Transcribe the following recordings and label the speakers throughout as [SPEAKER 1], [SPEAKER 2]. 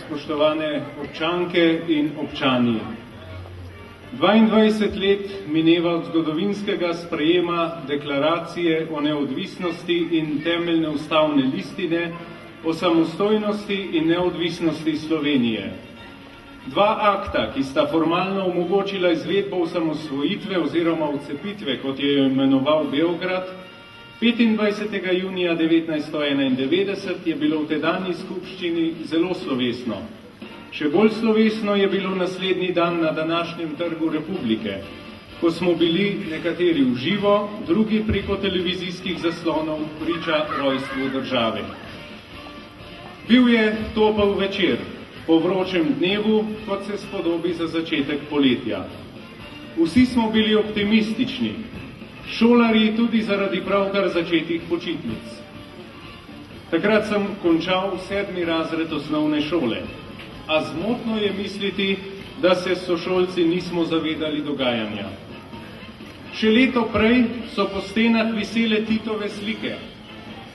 [SPEAKER 1] spoštovane občanke in občani. 22 let mineva od zgodovinskega sprejema deklaracije o neodvisnosti in temeljne ustavne listine o samostojnosti in neodvisnosti Slovenije. Dva akta, ki sta formalno omogočila izvedbo osamosvojitve oziroma odcepitve, kot je jo imenoval Beograd, 25. junija 1991 je bilo v tedanji skupščini zelo slovesno. Še bolj slovesno je bilo naslednji dan na današnjem Trgu Republike, ko smo bili nekateri v živo, drugi preko televizijskih zaslonov priča rojstvu države. Bil je topel večer, po vročem dnevu, kot se spodobi za začetek poletja. Vsi smo bili optimistični, šolarji tudi zaradi pravkar začetih počitnic. Takrat sem končal 7. razred osnovne šole, a zmotno je misliti, da se sošolci nismo zavedali dogajanja. Še leto prej so po stenah visele Titove slike.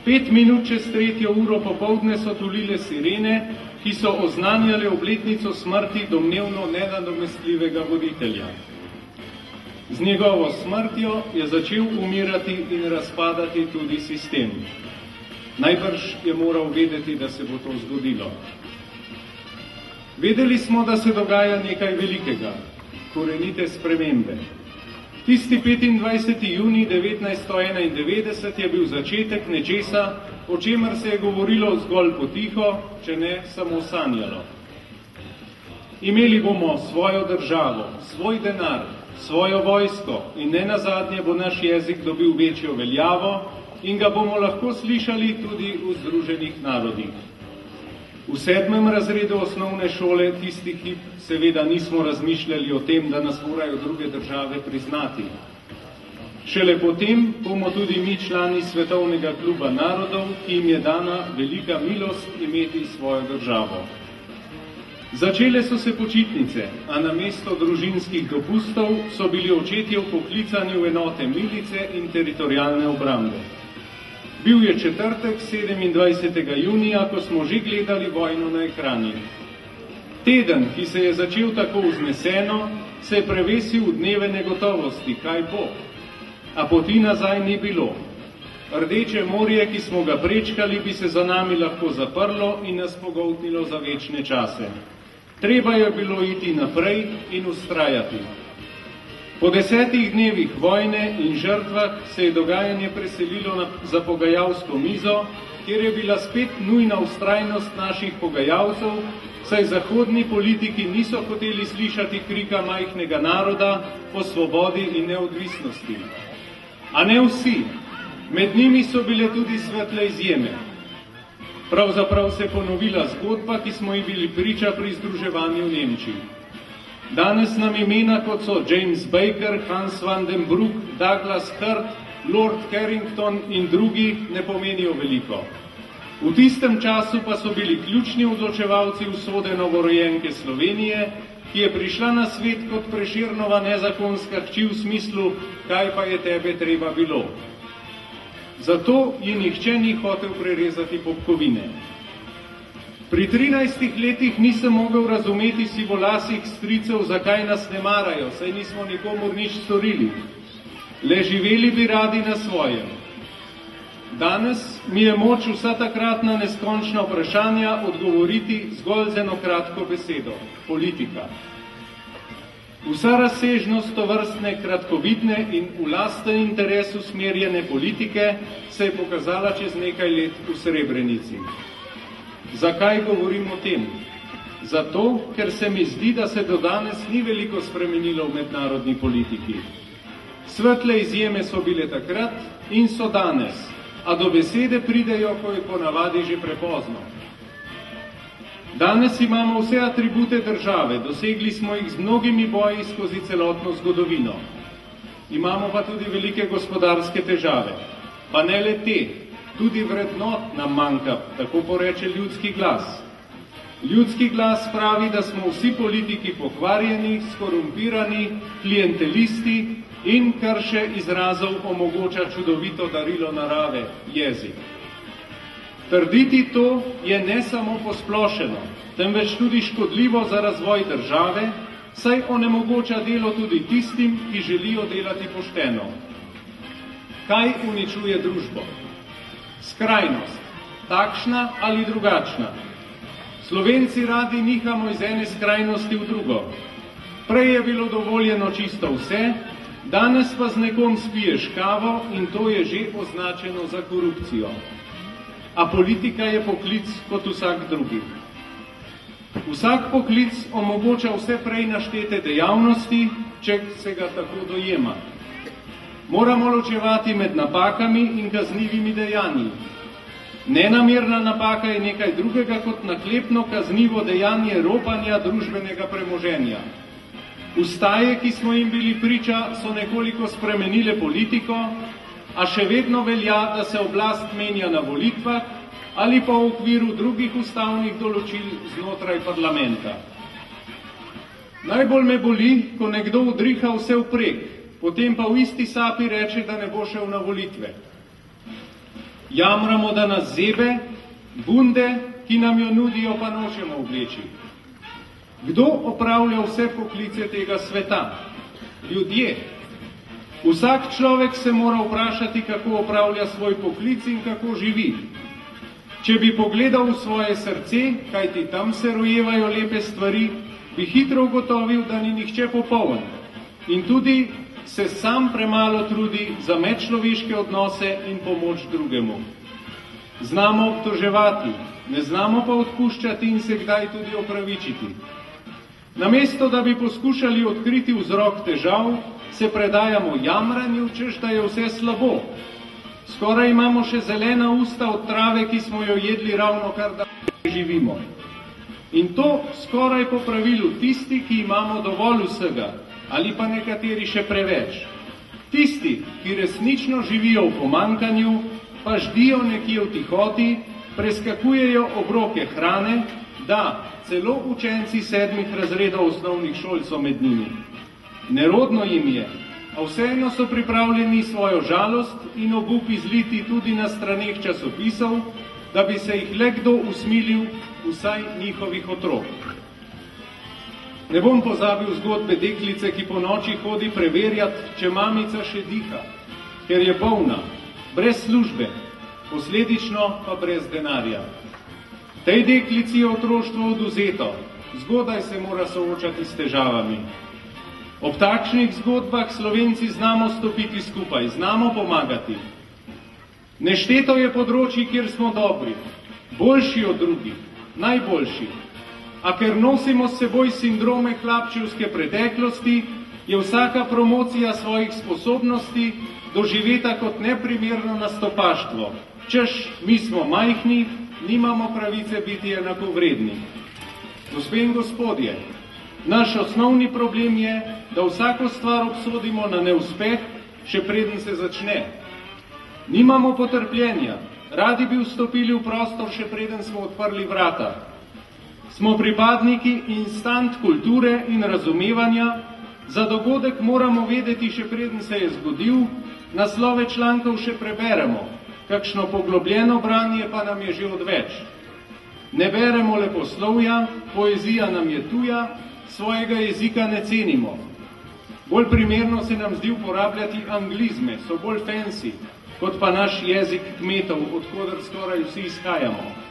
[SPEAKER 1] 5 minut čez 3. uro popoldne so tulile sirene, ki so oznanjale obletnico smrti domnevno nenadomestljivega voditelja. Z njegovo smrtjo je začel umirati in razpadati tudi sistem. Najbrž je moral vedeti, da se bo to zgodilo. Vedeli smo, da se dogaja nekaj velikega, korenite spremembe. Tisti 25. junij 1991 je bil začetek nečesa, o čemer se je govorilo zgolj potiho, če ne samo sanjalo. Imeli bomo svojo državo, svoj denar, svojo vojsko in nenazadnje bo naš jezik dobil večjo veljavo in ga bomo lahko slišali tudi v Združenih narodih. V 7. razredu osnovne šole tisti hip seveda nismo razmišljali o tem, da nas morajo druge države priznati. Šele potem bomo tudi mi člani Svetovnega kluba narodov, ki jim je dana velika milost imeti svojo državo. Začele so se počitnice, a namesto družinskih dopustov so bili očetje vpoklicani v enote milice in teritorialne obrambe. Bil je četrtek 27. junija, ko smo že gledali vojno na ekranih. Teden, ki se je začel tako vzneseno, se je prevesil v dneve negotovosti, kaj bo. A poti nazaj ni bilo. Rdeče morje, ki smo ga prečkali, bi se za nami lahko zaprlo in nas pogoltnilo za večne čase. Treba je bilo iti naprej in vztrajati. Po 10 dnevih vojne in žrtvah se je dogajanje preselilo za pogajalsko mizo, kjer je bila spet nujna vztrajnost naših pogajalcev, saj zahodni politiki niso hoteli slišati krika majhnega naroda po svobodi in neodvisnosti. A ne vsi, med njimi so bile tudi svetle izjeme. Pravzaprav se je ponovila zgodba, ki smo ji bili priča pri združevanju v Nemčiji. Danes nam imena, kot so James Baker, Hans van den Broek, Douglas Hurt, Lord Carrington in drugi, ne pomenijo veliko. V tistem času pa so bili ključni odločevalci usode novorojenke Slovenije, ki je prišla na svet kot Prešernova nezakonska hči v smislu, kaj pa je tebe treba bilo. Zato ji nihče ni hotel prerezati popkovine. Pri 13 letih nisem mogel razumeti sivolasih stricev, zakaj nas ne marajo, saj nismo nikomur nič storili. Le živeli bi radi na svojem. Danes mi je moč vsa takratna neskončna vprašanja odgovoriti zgolj z eno kratko besedo – politika. Vsa razsežnost tovrstne kratkovidne in v lasten interes usmerjene politike se je pokazala čez nekaj let v Srebrenici. Zakaj govorim o tem? Zato, ker se mi zdi, da se do danes ni veliko spremenilo v mednarodni politiki. Svetle izjeme so bile takrat in so danes, a do besede pridejo, ko je ponavadi že prepozno. Danes imamo vse atribute države, dosegli smo jih z mnogimi boji skozi celotno zgodovino. Imamo pa tudi velike gospodarske težave, pa ne le te. Tudi vrednot nam manjka, tako poreče ljudski glas. Ljudski glas pravi, da smo vsi politiki pokvarjeni, skorumpirani, klientelisti in, kar še izrazov omogoča čudovito darilo narave, jezik. Trditi to je ne samo posplošeno, temveč tudi škodljivo za razvoj države, saj onemogoča delo tudi tistim, ki želijo delati pošteno. Kaj uničuje družbo? Skrajnost, takšna ali drugačna. Slovenci radi nihamo iz ene skrajnosti v drugo. Prej je bilo dovoljeno čisto vse, danes pa z nekom spiješ kavo in to je že označeno za korupcijo. A politika je poklic kot vsak drugi. Vsak poklic omogoča vse prej naštete dejavnosti, če se ga tako dojema. Moramo ločevati med napakami in kaznivimi dejanji. Nenamerna napaka je nekaj drugega kot naklepno kaznivo dejanje ropanja družbenega premoženja. Ustaje, ki smo jim bili priča, so nekoliko spremenile politiko, a še vedno velja, da se oblast menja na volitvah ali pa v okviru drugih ustavnih določil znotraj parlamenta. Najbolj me boli, ko nekdo udriha vse vprek, potem pa v isti sapi reče, da ne bo šel na volitve. Jamramo, da nas zebe, bunde, ki nam jo nudijo, pa nočemo obleči. Kdo opravlja vse poklice tega sveta? Ljudje. Vsak človek se mora vprašati, kako opravlja svoj poklic in kako živi. Če bi pogledal v svoje srce, kajti tam se rojevajo lepe stvari, bi hitro ugotovil, da ni nihče popoln in tudi se sam premalo trudi za medčloveške odnose in pomoč drugemu. Znamo obtoževati, ne znamo pa odpuščati in se kdaj tudi opravičiti. Namesto, da bi poskušali odkriti vzrok težav, se predajamo jamranju, češ da je vse slabo. Skoraj imamo še zelena usta od trave, ki smo jo jedli ravno kar da živimo. In to skoraj po pravilu tisti, ki imamo dovolj vsega, ali pa nekateri še preveč. Tisti, ki resnično živijo v pomankanju, pa ždijo nekje v tihoti, preskakujejo obroke hrane, da celo učenci 7 razredov osnovnih šol so med njimi. Nerodno jim je, a vseeno so pripravljeni svojo žalost in obup izliti tudi na straneh časopisov, da bi se jih le kdo usmilil, vsaj njihovih otrok. Ne bom pozabil zgodbe deklice, ki po noči hodi preverjati, če mamica še diha, ker je bolna, brez službe, posledično pa brez denarja. Tej deklici je otroštvo oduzeto, zgodaj se mora soočati s težavami. Ob takšnih zgodbah Slovenci znamo stopiti skupaj, znamo pomagati. Nešteto je področji, kjer smo dobri, boljši od drugih, najboljši. A ker nosimo s seboj sindrome hlapčevske preteklosti, je vsaka promocija svojih sposobnosti doživeta kot neprimerno nastopaštvo. Češ, mi smo majhni, nimamo pravice biti enakovredni. Gospe in gospodje, naš osnovni problem je, da vsako stvar obsodimo na neuspeh, še preden se začne. Nimamo potrpljenja, radi bi vstopili v prostor, še preden smo odprli vrata. Smo pripadniki instant kulture in razumevanja, za dogodek moramo vedeti, še preden se je zgodil, naslove člankov še preberemo, kakšno poglobljeno branje pa nam je že odveč. Ne beremo leposlovja, poezija nam je tuja, svojega jezika ne cenimo. Bolj primerno se nam zdi uporabljati anglizme, so bolj fancy, kot pa naš jezik kmetov, odkoder skoraj vsi izhajamo.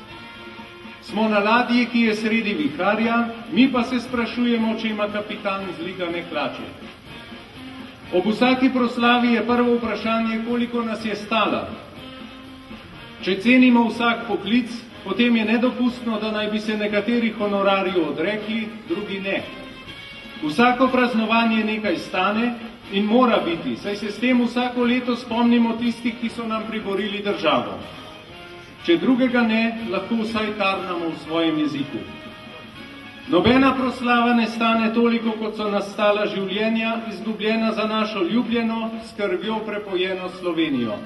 [SPEAKER 1] Smo na ladji, ki je sredi viharja, mi pa se sprašujemo, če ima kapitan zligane hlače. Ob vsaki proslavi je prvo vprašanje, koliko nas je stala. Če cenimo vsak poklic, potem je nedopustno, da naj bi se nekateri honorarju odrekli, drugi ne. Vsako praznovanje nekaj stane in mora biti, saj se s tem vsako leto spomnimo tistih, ki so nam priborili državo. Če drugega ne, lahko vsaj tarnamo v svojem jeziku. Nobena proslava ne stane toliko, kot so nastala življenja, izgubljena za našo ljubljeno, skrbjo prepojeno Slovenijo.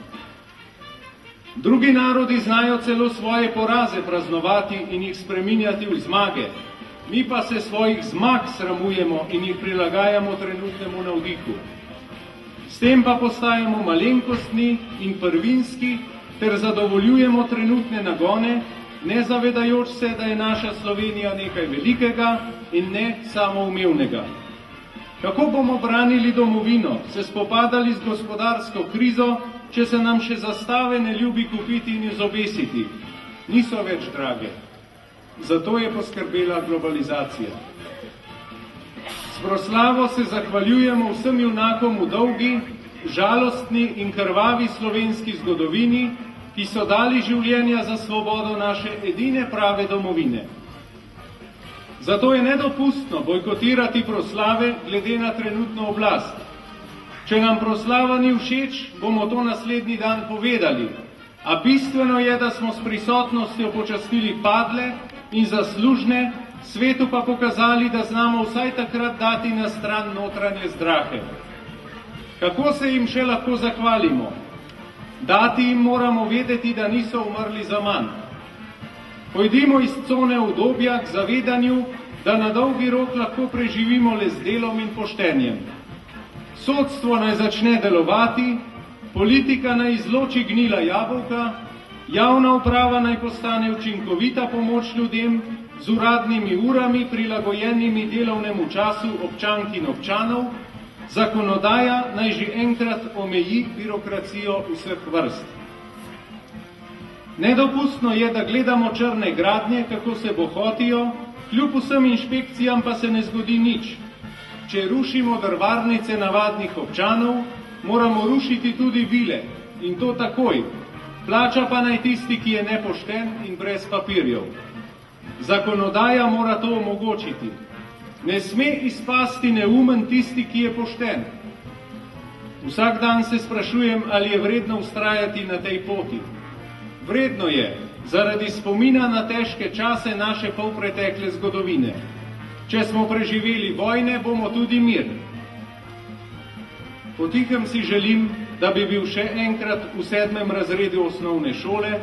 [SPEAKER 1] Drugi narodi znajo celo svoje poraze praznovati in jih spreminjati v zmage. Mi pa se svojih zmag sramujemo in jih prilagajamo trenutnemu navdihu. S tem pa postajamo malenkostni in prvinski, ter zadovoljujemo trenutne nagone, ne zavedajoč se, da je naša Slovenija nekaj velikega in ne samoumevnega. Kako bomo branili domovino, se spopadali z gospodarsko krizo, če se nam še zastave ne ljubi kupiti in izobesiti? Niso več drage. Zato je poskrbela globalizacija. S proslavo se zahvaljujemo vsem junakom v dolgi, žalostni in krvavi slovenski zgodovini, ki so dali življenja za svobodo naše edine prave domovine. Zato je nedopustno bojkotirati proslave glede na trenutno oblast. Če nam proslava ni všeč, bomo to naslednji dan povedali, a bistveno je, da smo s prisotnostjo počastili padle in zaslužne, svetu pa pokazali, da znamo vsaj takrat dati na stran notranje zdrahe. Kako se jim še lahko zahvalimo? Dati jim moramo vedeti, da niso umrli zaman. Pojdimo iz cone udobja k zavedanju, da na dolgi rok lahko preživimo le z delom in poštenjem. Sodstvo naj začne delovati, politika naj izloči gnila jabolka, javna uprava naj postane učinkovita pomoč ljudem z uradnimi urami, prilagojenimi delovnemu času občank in občanov, zakonodaja naj že enkrat omeji birokracijo vseh vrst. Nedopustno je, da gledamo črne gradnje, kako se bohotijo, kljub vsem inšpekcijam pa se ne zgodi nič. Če rušimo drvarnice navadnih občanov, moramo rušiti tudi vile, in to takoj. Plača pa naj tisti, ki je nepošten in brez papirjev. Zakonodaja mora to omogočiti. Ne sme izpasti neumen tisti, ki je pošten. Vsak dan se sprašujem, ali je vredno vztrajati na tej poti. Vredno je, zaradi spomina na težke čase naše polpretekle zgodovine. Če smo preživeli vojne, bomo tudi mir. Potihem si želim, da bi bil še enkrat v 7. razredu osnovne šole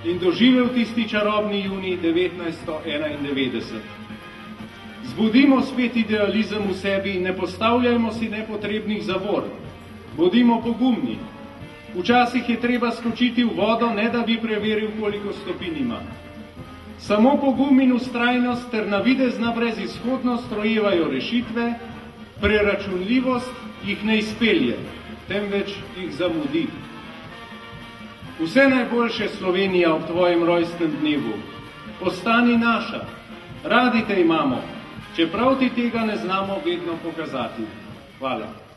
[SPEAKER 1] in doživel tisti čarobni junij 1991. Zbudimo spet idealizem v sebi in ne postavljajmo si nepotrebnih zavor. Bodimo pogumni. Včasih je treba skočiti v vodo, ne da bi preveril, koliko stopinj ima. Samo pogum in vztrajnost ter navidezna brezizhodnost rojevajo rešitve, preračunljivost jih ne izpelje, temveč jih zamudi. Vse najboljše, Slovenija, ob tvojem rojstnem dnevu. Ostani naša. Radi te imamo, čeprav ti tega ne znamo vedno pokazati. Hvala.